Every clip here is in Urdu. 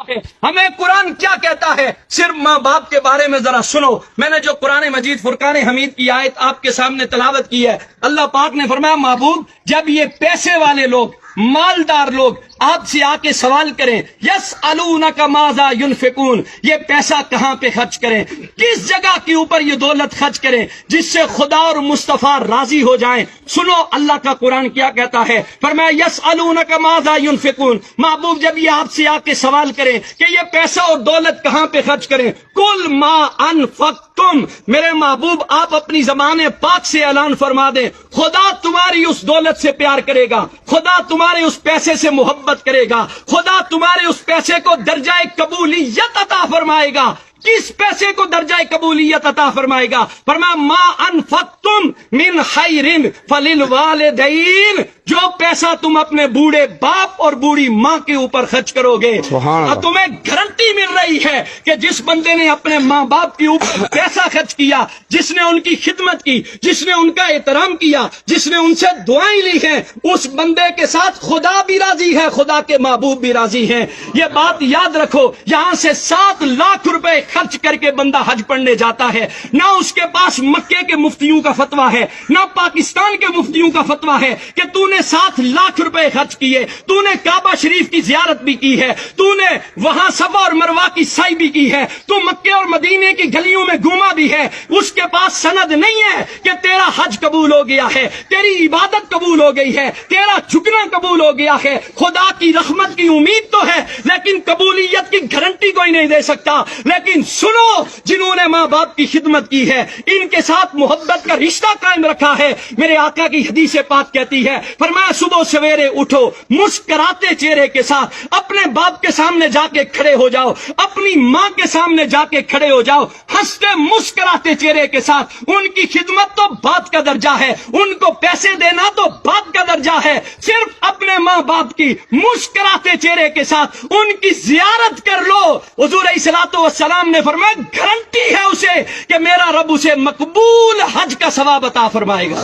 ہے۔ ہمیں قرآن کیا کہتا ہے؟ صرف ماں باپ کے بارے میں ذرا سنو۔ میں نے جو قرآن مجید فرقان حمید کی آیت آپ کے سامنے تلاوت کی ہے، اللہ پاک نے فرمایا محبوب جب یہ پیسے والے لوگ، مالدار لوگ آپ سے آ کے سوال کریں یسألونک ماذا ينفقون، یہ پیسہ کہاں پہ خرچ کریں، کس جگہ کے اوپر یہ دولت خرچ کریں جس سے خدا اور مصطفیٰ راضی ہو جائیں، سنو اللہ کا قرآن کیا کہتا ہے۔ فرمایا یسألونک ماذا ينفقون، محبوب جب یہ آپ سے آ کے سوال کریں کہ یہ پیسہ اور دولت کہاں پہ خرچ کریں، کل ما انفقتم، میرے محبوب آپ اپنی زبان پاک سے اعلان فرما دیں خدا تمہاری اس دولت سے پیار کرے گا، خدا تمہارے اس پیسے سے محبت کرے گا، خدا تمہارے اس پیسے کو درجہ قبولیت عطا فرمائے گا۔ کس پیسے کو درجہ قبولیت عطا فرمائے گا؟ فرمایا ما انفقتم من خیر فللوالدین، جو پیسہ تم اپنے بوڑھے باپ اور بوڑھی ماں کے اوپر خرچ کرو گے، اور تمہیں گارنٹی مل رہی ہے کہ جس بندے نے اپنے ماں باپ کے اوپر پیسہ خرچ کیا، جس نے ان کی خدمت کی، جس نے ان کا احترام کیا، جس نے ان سے دعائیں لی ہیں، اس بندے کے ساتھ خدا بھی راضی ہے، خدا کے محبوب بھی راضی ہیں۔ یہ بات یاد رکھو، یہاں سے 7 لاکھ روپے خرچ کر کے بندہ حج پڑھنے جاتا ہے، نہ اس کے پاس مکے کے مفتیوں کا فتویٰ ہے، نہ پاکستان کے مفتیوں کا فتویٰ ہے کہ تو نے 7 لاکھ روپے خرچ کیے، تو نے کعبہ شریف کی زیارت بھی کی ہے، تو نے وہاں صفا اور مروہ کی سعی بھی کی ہے، تو مکے اور مدینے کی گلیوں میں گھوما بھی ہے، اس کے پاس سند نہیں ہے کہ تیرا حج قبول ہو گیا ہے، تیری عبادت قبول ہو گئی ہے، تیرا جھکنا قبول ہو گیا ہے۔ خدا کی رحمت کی امید تو ہے لیکن قبولیت کی گارنٹی کوئی نہیں دے سکتا۔ لیکن سنو، جنہوں نے ماں باپ کی خدمت کی ہے، ان کے ساتھ محبت کا رشتہ قائم رکھا ہے، میرے آقا کی حدیث پاک کہتی ہے، فرمایا صبح سویرے اٹھو مسکراتے چہرے کے ساتھ اپنے باپ کے سامنے جا کے کھڑے ہو جاؤ، اپنی ماں کے سامنے جا کے کھڑے ہو جاؤ، ہنستے مسکراتے چہرے کے ساتھ۔ ان کی خدمت تو بات کا درجہ ہے، ان کو پیسے دینا تو بات کا درجہ ہے، صرف اپنے ماں باپ کی مسکراتے چہرے کے ساتھ ان کی زیارت کر لو۔ حضور علیہ الصلوۃ والسلام نے فرمایا گارنٹی ہے اسے کہ میرا رب اسے مقبول حج کا ثواب عطا فرمائے گا۔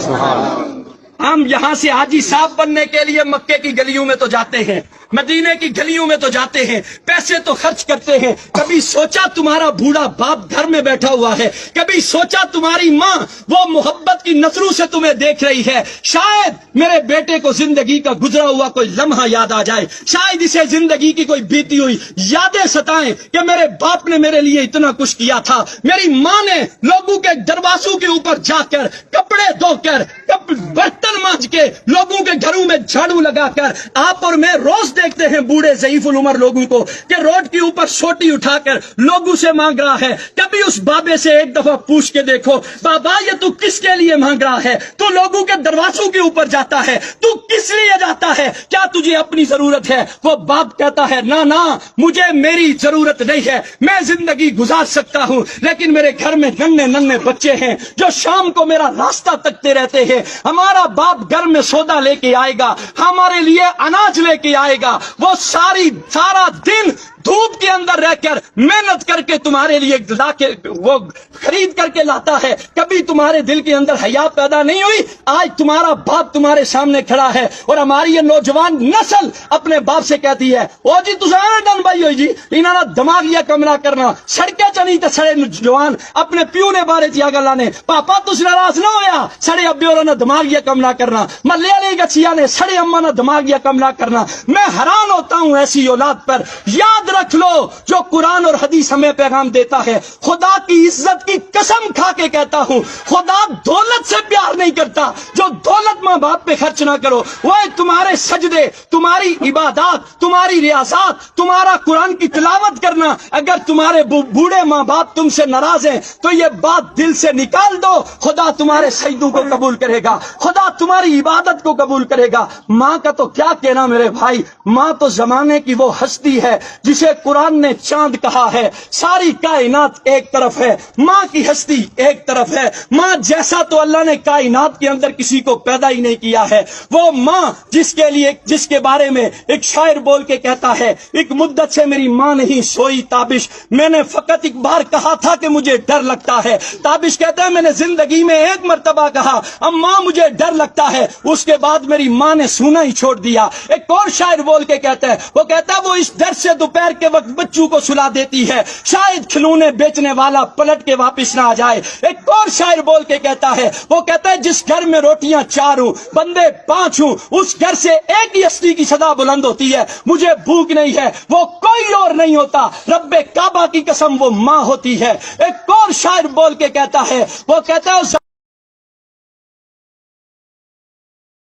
ہم یہاں سے حاجی صاحب بننے کے لیے مکے کی گلیوں میں تو جاتے ہیں، مدینے کی گلیوں میں تو جاتے ہیں، پیسے تو خرچ کرتے ہیں۔ کبھی سوچا تمہارا بوڑھا باپ گھر میں بیٹھا ہوا ہے، کبھی سوچا تمہاری ماں وہ محبت کی نظروں سے تمہیں دیکھ رہی ہے، شاید میرے بیٹے کو زندگی کا گزرا ہوا کوئی لمحہ یاد آ جائے، شاید اسے زندگی کی کوئی بیتی ہوئی یادیں ستائیں کہ میرے باپ نے میرے لیے اتنا کچھ کیا تھا، میری ماں نے لوگوں کے دروازوں کے اوپر جا کر کپڑے دھو کر برتن مانج کے لوگوں کے گھروں میں جھاڑو لگا کر۔ آپ اور میں روز دیکھتے ہیں بوڑھے ضعیف العمر لوگوں کو کہ روڈ کے اوپر سوٹی اٹھا کر لوگوں سے مانگ رہا ہے۔ کبھی اس بابے سے ایک دفعہ پوچھ کے دیکھو، بابا یہ تو کس کے لیے مانگ رہا ہے؟ تو لوگوں کے دروازوں کے اوپر جاتا ہے، تو کس لیے جاتا ہے؟ کیا تجھے اپنی ضرورت ہے؟ وہ باپ کہتا ہے نہ نہ، مجھے میری ضرورت نہیں ہے، میں زندگی گزار سکتا ہوں، لیکن میرے گھر میں ننھے ننھے بچے ہیں جو شام کو میرا راستہ تکتے رہتے ہیں۔ ہمارا باپ گھر میں سودا لے کے آئے گا، ہمارے لیے اناج لے کے آئے گا، وہ سارا دن دھوپ کے اندر رہ کر محنت کر کے تمہارے لیے لا کے وہ خرید کر کے لاتا ہے۔ کبھی تمہارے دل کے اندر حیا پیدا نہیں ہوئی؟ آج تمہارا باپ تمہارے سامنے کھڑا ہے اور ہماری یہ نوجوان نسل اپنے باپ سے کہتی ہے او جی تساں ڈن بھائی ہوئی جی انہاں دا دماغیا کم نہ کرنا، سڑکیں چنی تے سڑے نوجوان اپنے پیو نے بارے چیا گلاں نے، پاپا تس ناراض نہ ہویا، سڑے ابے اور نے دماغیا کم نہ کرنا، محلے والی گچھیا نے سڑے اما نے دماغیا کم نہ کرنا۔ میں حیران ہوتا ہوں ایسی اولاد پر۔ یاد رکھ لو جو قرآن اور حدیث ہمیں پیغام دیتا ہے، خدا کی عزت کی قسم کھا کے کہتا ہوں خدا دولت سے پیار نہیں کرتا، جو دولت ماں باپ پہ خرچ نہ کرو۔ وہ تمہارے سجدے، تمہاری عبادات، تمہاری ریاضات، تمہارا قرآن کی تلاوت کرنا، اگر تمہارے بوڑھے ماں باپ تم سے ناراض ہیں تو یہ بات دل سے نکال دو، خدا تمہارے سجدوں کو قبول کرے گا، خدا تمہاری عبادت کو قبول کرے گا۔ ماں کا تو کیا کہنا میرے بھائی، ماں تو زمانے کی وہ ہستی ہے جسے قرآن نے چاند کہا ہے۔ ساری کائنات ایک طرف ہے، ماں کی ہستی ایک طرف ہے۔ ماں جیسا تو اللہ نے کائنات کے اندر کسی کو پیدا ہی نہیں کیا ہے، وہ ماں جس کے بارے میں ایک شاعر بول کے کہتا ہے ایک مدت سے میری ماں نہیں سوئی تابش، میں نے فقط ایک بار کہا تھا کہ مجھے ڈر لگتا ہے۔ تابش کہتا ہے میں نے زندگی میں ایک مرتبہ کہا اماں مجھے ڈر لگتا ہے، اس کے بعد میری ماں نے سونا ہی چھوڑ دیا۔ ایک اور شاعر بول کے کہتا ہے، وہ کہتا ہے وہ اس ڈر سے دوپہر دوپہر کے وقت بچوں کو سلا دیتی ہے، شاید کھلونے بیچنے والا پلٹ کے واپس نہ آ جائے۔ ایک اور شاعر بول کے کہتا ہے، وہ کہتا ہے جس گھر میں روٹیاں 4 ہوں، بندے 5 ہوں، اس گھر سے ایک ہی ہستی کی صدا بلند ہوتی ہے، مجھے بھوک نہیں ہے، وہ کوئی اور نہیں ہوتا، رب کعبہ کی قسم وہ ماں ہوتی ہے۔ ایک اور شاعر بول کے کہتا ہے، وہ کہتا ہے